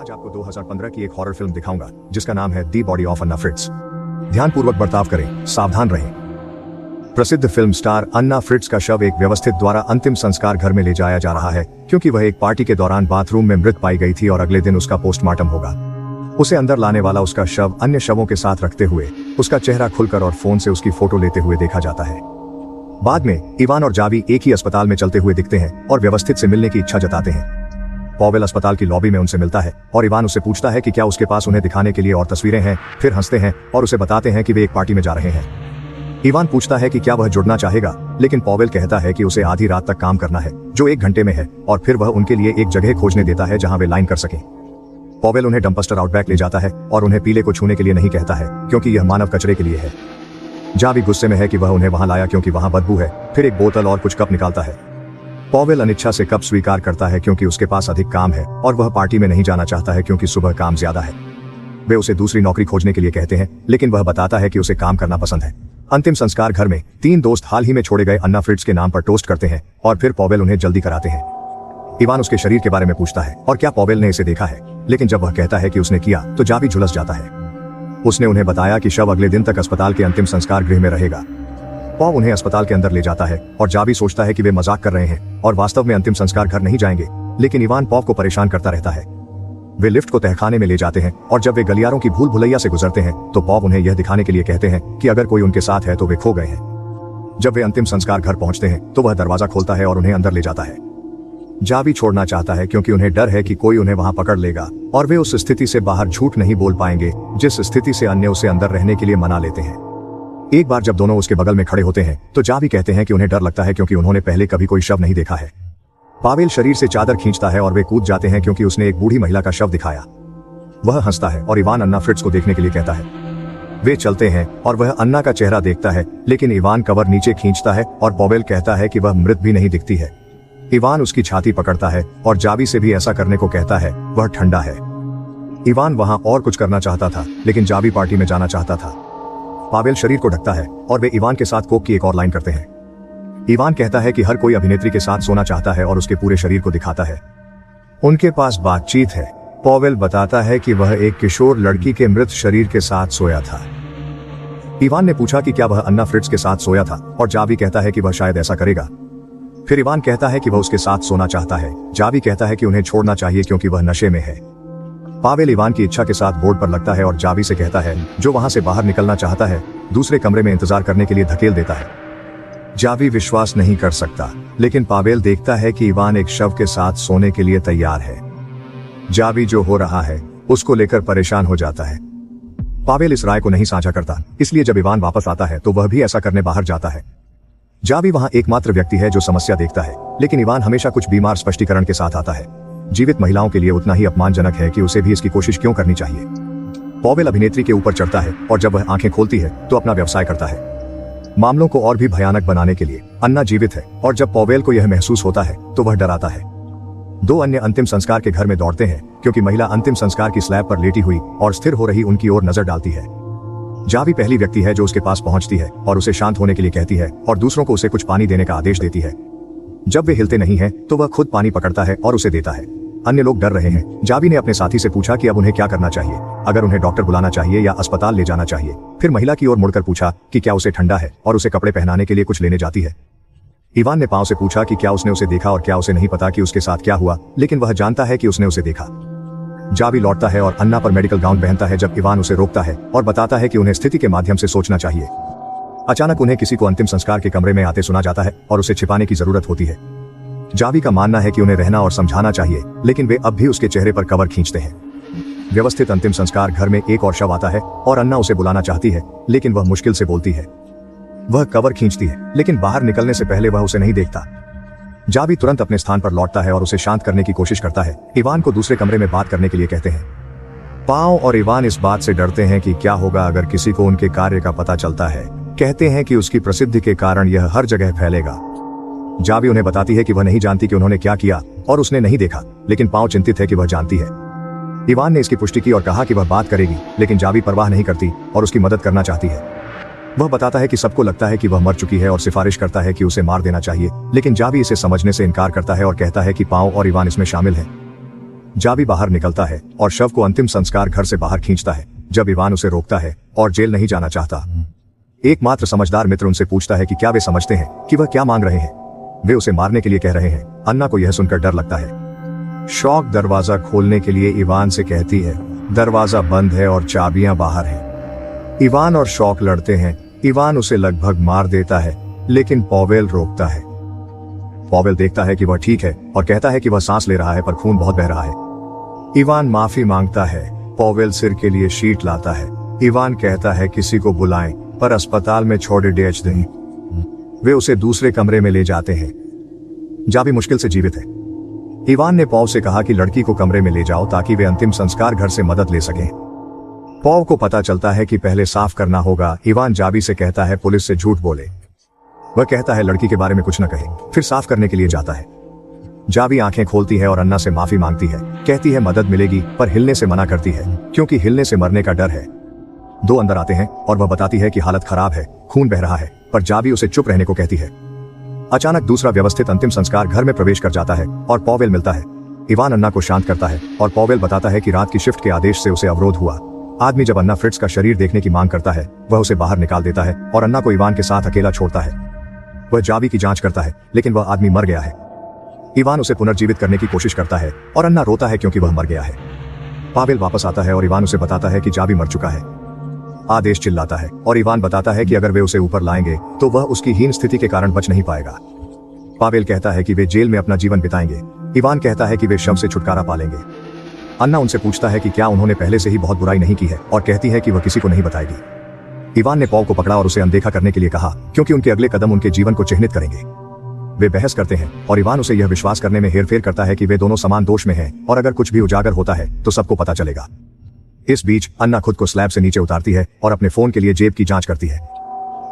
आज आपको 2015 की एक हॉरर फिल्म दिखाऊंगा जिसका नाम है the body of Anna Fritz. ध्यानपूर्वक बर्ताव करें, सावधान रहें। प्रसिद्ध फिल्म स्टार अन्ना फ्रिट्ज का शव एक व्यवस्थित द्वारा अंतिम संस्कार घर में ले जाया जा रहा है क्योंकि वह एक पार्टी के दौरान बाथरूम में मृत पाई गई थी और अगले दिन उसका पोस्टमार्टम होगा। उसे अंदर लाने वाला उसका शव अन्य शवों के साथ रखते हुए उसका चेहरा खुलकर और फोन से उसकी फोटो लेते हुए देखा जाता है। बाद में इवान और जावी एक ही अस्पताल में चलते हुए दिखते हैं और व्यवस्थित से मिलने की इच्छा जताते हैं। पॉवेल अस्पताल की लॉबी में उनसे मिलता है और इवान उससे पूछता है कि क्या उसके पास उन्हें दिखाने के लिए और तस्वीरें हैं। फिर हंसते हैं और उसे बताते हैं कि वे एक पार्टी में जा रहे हैं। इवान पूछता है कि क्या वह जुड़ना चाहेगा, लेकिन पॉवेल कहता है कि उसे आधी रात तक काम करना है जो 1 घंटे में है, और फिर वह उनके लिए एक जगह खोजने देता है जहां वे लाइन कर सकें। पॉवेल उन्हें डंपस्टर आउटबैक ले जाता है और उन्हें पीले को छूने के लिए नहीं कहता है क्योंकि यह मानव कचरे के लिए है। जावी गुस्से में है कि वह उन्हें वहां लाया क्योंकि वहां बदबू है। फिर एक बोतल और कुछ कप निकालता है। पॉवेल अनिच्छा से कप स्वीकार करता है क्योंकि उसके पास अधिक काम है और वह पार्टी में नहीं जाना चाहता है क्योंकि सुबह काम ज्यादा है। वे उसे दूसरी नौकरी खोजने के लिए कहते हैं, लेकिन वह बताता है कि उसे काम करना पसंद है। अंतिम संस्कार घर में 3 दोस्त हाल ही में छोड़े गए अन्ना फ्रिट्ज के नाम पर टोस्ट करते हैं और फिर पॉवेल उन्हें जल्दी कराते हैं। इवान उसके शरीर के बारे में पूछता है और क्या पॉवेल ने इसे देखा है, लेकिन जब वह कहता है कि उसने किया तो जावी झुलस जाता है। उसने उन्हें बताया कि शव अगले दिन तक अस्पताल के अंतिम संस्कार गृह में रहेगा। पॉव उन्हें अस्पताल के अंदर ले जाता है और जावी सोचता है कि वे मजाक कर रहे हैं और वास्तव में अंतिम संस्कार घर नहीं जाएंगे, लेकिन इवान पॉव को परेशान करता रहता है। वे लिफ्ट को तहखाने में ले जाते हैं और जब वे गलियारों की भूल भुलैया से गुजरते हैं तो पॉव उन्हें यह दिखाने के लिए कहते हैं कि अगर कोई उनके साथ है तो वे खो गए हैं। जब वे अंतिम संस्कार घर पहुंचते हैं तो वह दरवाजा खोलता है और उन्हें अंदर ले जाता है। जावी छोड़ना चाहता है क्योंकि उन्हें डर है कि कोई उन्हें वहां पकड़ लेगा और वे उस स्थिति से बाहर झूठ नहीं बोल पाएंगे जिस स्थिति से अन्य उसे अंदर रहने के लिए मना लेते हैं। एक बार जब दोनों उसके बगल में खड़े होते हैं तो जावी कहते हैं कि उन्हें डर लगता है क्योंकि उन्होंने पहले कभी कोई शव नहीं देखा है। पावेल शरीर से चादर खींचता है और वे कूद जाते हैं क्योंकि उसने एक बूढ़ी महिला का शव दिखाया। वह हंसता है और इवान अन्ना फ्रिट्ज को देखने के लिए कहता है। वे चलते हैं और वह अन्ना का चेहरा देखता है, लेकिन इवान कवर नीचे खींचता है और पॉवेल कहता है कि वह मृत भी नहीं दिखती है। इवान उसकी छाती पकड़ता है और जावी से भी ऐसा करने को कहता है, वह ठंडा है। इवान वहां और कुछ करना चाहता था, लेकिन जावी पार्टी में जाना चाहता था। पावेल शरीर को ढकता है और वे इवान के साथ कोक की एक और लाइन करते हैं। इवान कहता है कि हर कोई अभिनेत्री के साथ सोना चाहता है और उसके पूरे शरीर को दिखाता है। उनके पास बातचीत है। पॉवेल बताता है कि वह एक किशोर लड़की के मृत शरीर के साथ सोया था। इवान ने पूछा कि क्या वह अन्ना फ्रिट्ज के साथ सोया था और जावी कहता है कि वह शायद ऐसा करेगा। फिर इवान कहता है कि वह उसके साथ सोना चाहता है। जावी कहता है कि उन्हें छोड़ना चाहिए क्योंकि वह नशे में है। पावेल इवान की इच्छा के साथ बोर्ड पर लगता है और जावी से कहता है, जो वहां से बाहर निकलना चाहता है, दूसरे कमरे में इंतजार करने के लिए धकेल देता है। जावी विश्वास नहीं कर सकता, लेकिन पावेल देखता है कि इवान एक शव के साथ सोने के लिए तैयार है। जावी जो हो रहा है उसको लेकर परेशान हो जाता है। पावेल इस राय को नहीं साझा करता, इसलिए जब इवान वापस आता है तो वह भी ऐसा करने बाहर जाता है। जावी वहां एकमात्र व्यक्ति है जो समस्या देखता है, लेकिन इवान हमेशा कुछ बीमार स्पष्टीकरण के साथ आता है। जीवित महिलाओं के लिए उतना ही अपमानजनक है कि उसे भी इसकी कोशिश क्यों करनी चाहिए। पॉवेल अभिनेत्री के ऊपर चढ़ता है और जब वह आंखें खोलती है तो अपना व्यवसाय करता है। मामलों को और भी भयानक बनाने के लिए अन्ना जीवित है और जब पॉवेल को यह महसूस होता है तो वह डराता है। 2 अन्य अंतिम संस्कार के घर में दौड़ते हैं क्योंकि महिला अंतिम संस्कार की स्लैब पर लेटी हुई और स्थिर हो रही उनकी ओर नजर डालती है। जावी पहली व्यक्ति है जो उसके पास पहुंचती है और उसे शांत होने के लिए कहती है और दूसरों को उसे कुछ पानी देने का आदेश देती है। जब वे हिलते नहीं हैं तो वह खुद पानी पकड़ता है और उसे देता है। अन्य लोग डर रहे हैं। जावी ने अपने साथी से पूछा कि अब उन्हें क्या करना चाहिए, अगर उन्हें डॉक्टर बुलाना चाहिए या अस्पताल ले जाना चाहिए। फिर महिला की ओर मुड़कर पूछा कि क्या उसे ठंडा है और उसे कपड़े पहनाने के लिए कुछ लेने जाती है। इवान ने पांव से पूछा कि क्या उसने उसे देखा और क्या उसे नहीं पता कि उसके साथ क्या हुआ, लेकिन वह जानता है कि उसने उसे देखा। जावी लौटता है और अन्ना पर मेडिकल गाउन पहनता है जब इवान उसे रोकता है और बताता है कि उन्हें स्थिति के माध्यम से सोचना चाहिए। अचानक उन्हें किसी को अंतिम संस्कार के कमरे में आते सुना जाता है और उसे छिपाने की जरूरत होती है। जावी का मानना है कि उन्हें रहना और समझाना चाहिए, लेकिन वे अब भी उसके चेहरे पर कवर खींचते हैं। व्यवस्थित अंतिम संस्कार घर में एक और शव आता है और अन्ना उसे बुलाना चाहती है, लेकिन वह मुश्किल से बोलती है। वह कवर खींचती है, लेकिन बाहर निकलने से पहले वह उसे नहीं देखता। जावी तुरंत अपने स्थान पर लौटता है और उसे शांत करने की कोशिश करता है। इवान को दूसरे कमरे में बात करने के लिए कहते हैं। पाव और इवान इस बात से डरते हैं कि क्या होगा अगर किसी को उनके कार्य का पता चलता है। कहते हैं कि उसकी प्रसिद्धि के कारण यह हर जगह फैलेगा। जावी उन्हें बताती है कि वह नहीं जानती कि उन्होंने क्या किया और उसने नहीं देखा, लेकिन पाव चिंतित है कि वह जानती है। इवान ने इसकी पुष्टि की और कहा कि वह बात करेगी, लेकिन जावी परवाह नहीं करती और उसकी मदद करना चाहती है। वह बताता है कि सबको लगता है कि वह मर चुकी है और सिफारिश करता है कि उसे मार देना चाहिए, लेकिन जावी इसे समझने से इनकार करता है और कहता है कि पाव और इवान इसमें शामिल हैं। जावी बाहर निकलता है और शव को अंतिम संस्कार घर से बाहर खींचता है, जब इवान उसे रोकता है और जेल नहीं जाना चाहता। एकमात्र समझदार मित्र उनसे पूछता है कि क्या वे समझते हैं कि वह क्या मांग रहे हैं। वे उसे मारने के लिए कह रहे हैं। अन्ना को यह सुनकर डर लगता है। शौक दरवाजा खोलने के लिए इवान से कहती है, दरवाजा बंद है और चाबियां बाहर हैं। इवान और शौक लड़ते हैं। इवान उसे लगभग मार देता है, लेकिन पॉवेल रोकता है। पॉवेल देखता है कि वह ठीक है और कहता है कि वह सांस ले रहा है पर खून बहुत बह रहा है। इवान माफी मांगता है। पॉवेल सिर के लिए शीट लाता है। इवान कहता है किसी को बुलाएं, पर अस्पताल में छोड़ डेच दें। वे उसे दूसरे कमरे में ले जाते हैं। जावी मुश्किल से जीवित है। इवान ने पॉव से कहा कि लड़की को कमरे में ले जाओ ताकि वे अंतिम संस्कार घर से मदद ले सकें। पॉव को पता चलता है कि पहले साफ करना होगा। इवान जावी से कहता है पुलिस से झूठ बोले। वह कहता है लड़की के बारे में कुछ न कहे, फिर साफ करने के लिए जाता है। जावी आंखें खोलती है और अन्ना से माफी मांगती है। कहती है मदद मिलेगी, पर हिलने से मना करती है क्योंकि हिलने से मरने का डर है। दो अंदर आते हैं और वह बताती है कि हालत खराब है, खून बह रहा है, पर जावी उसे चुप रहने को कहती है। अचानक दूसरा व्यवस्थित अंतिम संस्कार घर में प्रवेश कर जाता है और पॉवेल मिलता है। इवान अन्ना को शांत करता है और पॉवेल बताता है कि रात की शिफ्ट के आदेश से उसे अवरोध हुआ। आदमी जब अन्ना फ्रिट्ज का शरीर देखने की मांग करता है, वह उसे बाहर निकाल देता है और अन्ना को इवान के साथ अकेला छोड़ता है। वह जावी की जांच करता है, लेकिन वह आदमी मर गया है। इवान उसे पुनर्जीवित करने की कोशिश करता है और अन्ना रोता है क्योंकि वह मर गया है। पॉवेल वापस आता है और इवान उसे बताता है कि जावी मर चुका है। आदेश चिल्लाता है और इवान बताता है कि अगर वे उसे ऊपर लाएंगे तो वह उसकी हीन स्थिति के कारण बच नहीं पाएगा। पॉवेल कहता है कि वे जेल में अपना जीवन बिताएंगे। इवान कहता है कि वे शव से छुटकारा पालेंगे। अन्ना उनसे पूछता है कि क्या उन्होंने पहले से ही बहुत बुराई नहीं की है और कहती है कि वह किसी को नहीं बताएगी। इवान ने पॉव को पकड़ा और उसे अनदेखा करने के लिए कहा क्योंकि उनके अगले कदम उनके जीवन को चिह्नित करेंगे। वे बहस करते हैं और इवान उसे यह विश्वास करने में हेरफेर करता है कि वे दोनों समान दोष में हैं और अगर कुछ भी उजागर होता है तो सबको पता चलेगा। इस बीच अन्ना खुद को स्लैब से नीचे उतारती है और अपने फोन के लिए जेब की जांच करती है।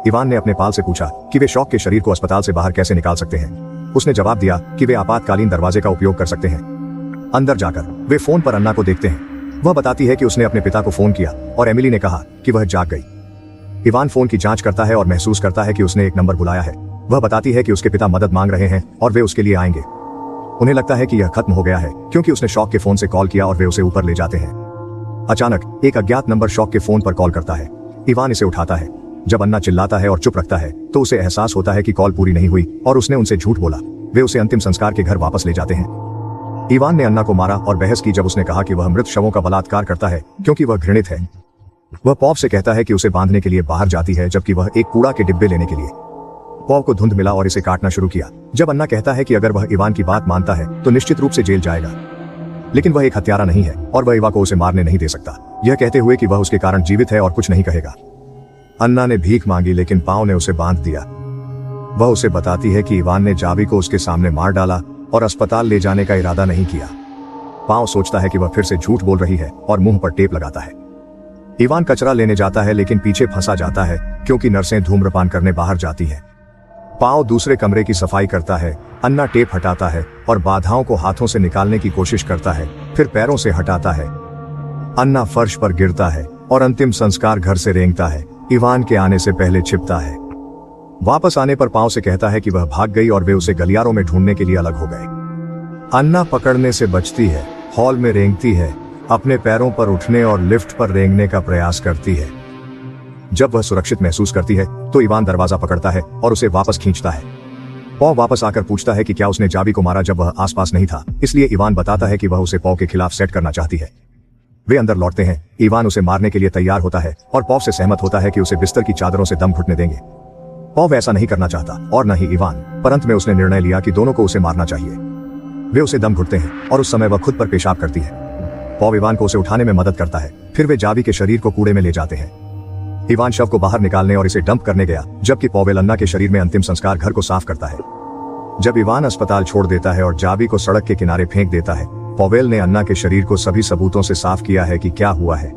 इवान ने अपने पाल से पूछा कि वे शौक के शरीर को अस्पताल से बाहर कैसे निकाल सकते हैं। उसने जवाब दिया कि वे आपातकालीन दरवाजे का उपयोग कर सकते हैं। अंदर जाकर वे फोन पर अन्ना को देखते हैं। वह बताती है कि उसने अपने पिता को फोन किया और एमिली ने कहा कि वह जाग गई। इवान फोन की जांच करता है और महसूस करता है कि उसने एक नंबर बुलाया है। वह बताती है कि उसके पिता मदद मांग रहे हैं और वे उसके लिए आएंगे। उन्हें लगता है कि यह खत्म हो गया है क्योंकि उसने शौक के फोन से कॉल किया और वे उसे ऊपर ले जाते हैं। अचानक एक अज्ञात नंबर शौक के फोन पर कॉल करता है। इवान इसे उठाता है। जब अन्ना चिल्लाता है और चुप रखता है तो उसे एहसास होता है कि कॉल पूरी नहीं हुई और उसने उनसे झूठ बोला। वे उसे अंतिम संस्कार के घर वापस ले जाते हैं। इवान ने अन्ना को मारा और बहस की जब उसने कहा कि वह मृत शवों का बलात्कार करता है क्योंकि वह घृणित है। वह पॉव से कहता है कि उसे बांधने के लिए बाहर जाती है जबकि वह एक कूड़ा के डिब्बे लेने के लिए। पॉव को धुंध मिला और इसे काटना शुरू किया। जब अन्ना कहता है कि अगर वह इवान की बात मानता है तो निश्चित रूप से जेल जाएगा, लेकिन वह एक हत्यारा नहीं है और वह इवा को उसे मारने नहीं दे सकता, यह कहते हुए कि वह उसके कारण जीवित है और कुछ नहीं कहेगा। अन्ना ने भीख मांगी लेकिन पाव ने उसे बांध दिया। वह उसे बताती है कि इवान ने जावी को उसके सामने मार डाला और अस्पताल ले जाने का इरादा नहीं किया। पाव सोचता है कि वह फिर से झूठ बोल रही है और मुंह पर टेप लगाता है। इवान कचरा लेने जाता है लेकिन पीछे फंसा जाता है क्योंकि नर्सें धूम्रपान करने बाहर जाती हैं। पाव दूसरे कमरे की सफाई करता है। अन्ना टेप हटाता है और बाधाओं को हाथों से निकालने की कोशिश करता है, फिर पैरों से हटाता है। अन्ना फर्श पर गिरता है और अंतिम संस्कार घर से रेंगता है। इवान के आने से पहले छिपता है। वापस आने पर पाव से कहता है कि वह भाग गई और वे उसे गलियारों में ढूंढने के लिए अलग हो गए। अन्ना पकड़ने से बचती है, हॉल में रेंगती है, अपने पैरों पर उठने और लिफ्ट पर रेंगने का प्रयास करती है। जब वह सुरक्षित महसूस करती है तो इवान दरवाजा पकड़ता है और उसे वापस खींचता है। पॉव वापस आकर पूछता है कि क्या उसने जावी को मारा जब वह आसपास नहीं था, इसलिए इवान बताता है कि वह उसे पॉव के खिलाफ सेट करना चाहती है। वे अंदर लौटते हैं। इवान उसे मारने के लिए तैयार होता है और पॉव से सहमत होता है कि उसे बिस्तर की चादरों से दम घुटने देंगे। पॉव ऐसा नहीं करना चाहता और न ही इवान, पर अंत में उसने निर्णय लिया कि दोनों को उसे मारना चाहिए। वे उसे दम घुटते हैं और उस समय वह खुद पर पेशाब करती है। पॉव इवान को उसे उठाने में मदद करता है। फिर वे जावी के शरीर को कूड़े में ले जाते हैं। इवान शव को बाहर निकालने और इसे डंप करने गया, जबकि पॉवेल अन्ना के शरीर में अंतिम संस्कार घर को साफ करता है। जब इवान अस्पताल छोड़ देता है और जावी को सड़क के किनारे फेंक देता है, पॉवेल ने अन्ना के शरीर को सभी सबूतों से साफ किया है कि क्या हुआ है।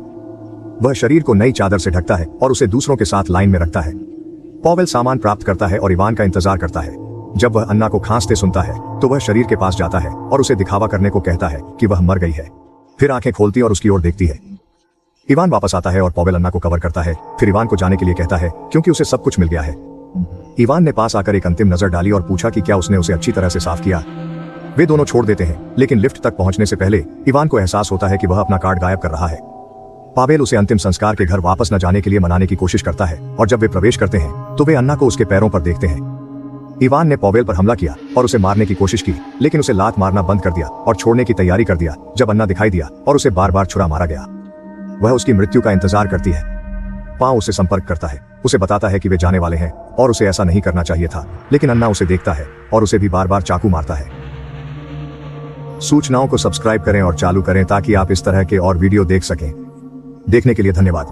वह शरीर को नई चादर से ढकता है और उसे दूसरों के साथ लाइन में रखता है। पॉवेल सामान प्राप्त करता है और इवान का इंतजार करता है। जब वह अन्ना को खांसते सुनता है तो वह शरीर के पास जाता है और उसे दिखावा करने को कहता है कि वह मर गई है। फिर आंखें खोलती और उसकी ओर देखती है। इवान वापस आता है और पॉवेल अन्ना को कवर करता है, फिर इवान को जाने के लिए कहता है क्योंकि उसे सब कुछ मिल गया है। इवान ने पास आकर एक अंतिम नजर डाली और पूछा कि क्या उसने उसे अच्छी तरह से साफ किया। वे दोनों छोड़ देते हैं, लेकिन लिफ्ट तक पहुंचने से पहले इवान को एहसास होता है कि वह अपना कार्ड गायब कर रहा है। पावेल उसे अंतिम संस्कार के घर वापस न जाने के लिए मनाने की कोशिश करता है और जब वे प्रवेश करते हैं तो वे अन्ना को उसके पैरों पर देखते हैं। इवान ने पावेल पर हमला किया और उसे मारने की कोशिश की, लेकिन उसे लात मारना बंद कर दिया और छोड़ने की तैयारी कर दिया जब अन्ना दिखाई दिया और उसे बार बार छुरा मारा गया। वह उसकी मृत्यु का इंतजार करती है। पांव उसे संपर्क करता है, उसे बताता है कि वे जाने वाले हैं और उसे ऐसा नहीं करना चाहिए था, लेकिन अन्ना उसे देखता है और उसे भी बार बार चाकू मारता है। सूचनाओं को सब्सक्राइब करें और चालू करें ताकि आप इस तरह के और वीडियो देख सकें। देखने के लिए धन्यवाद।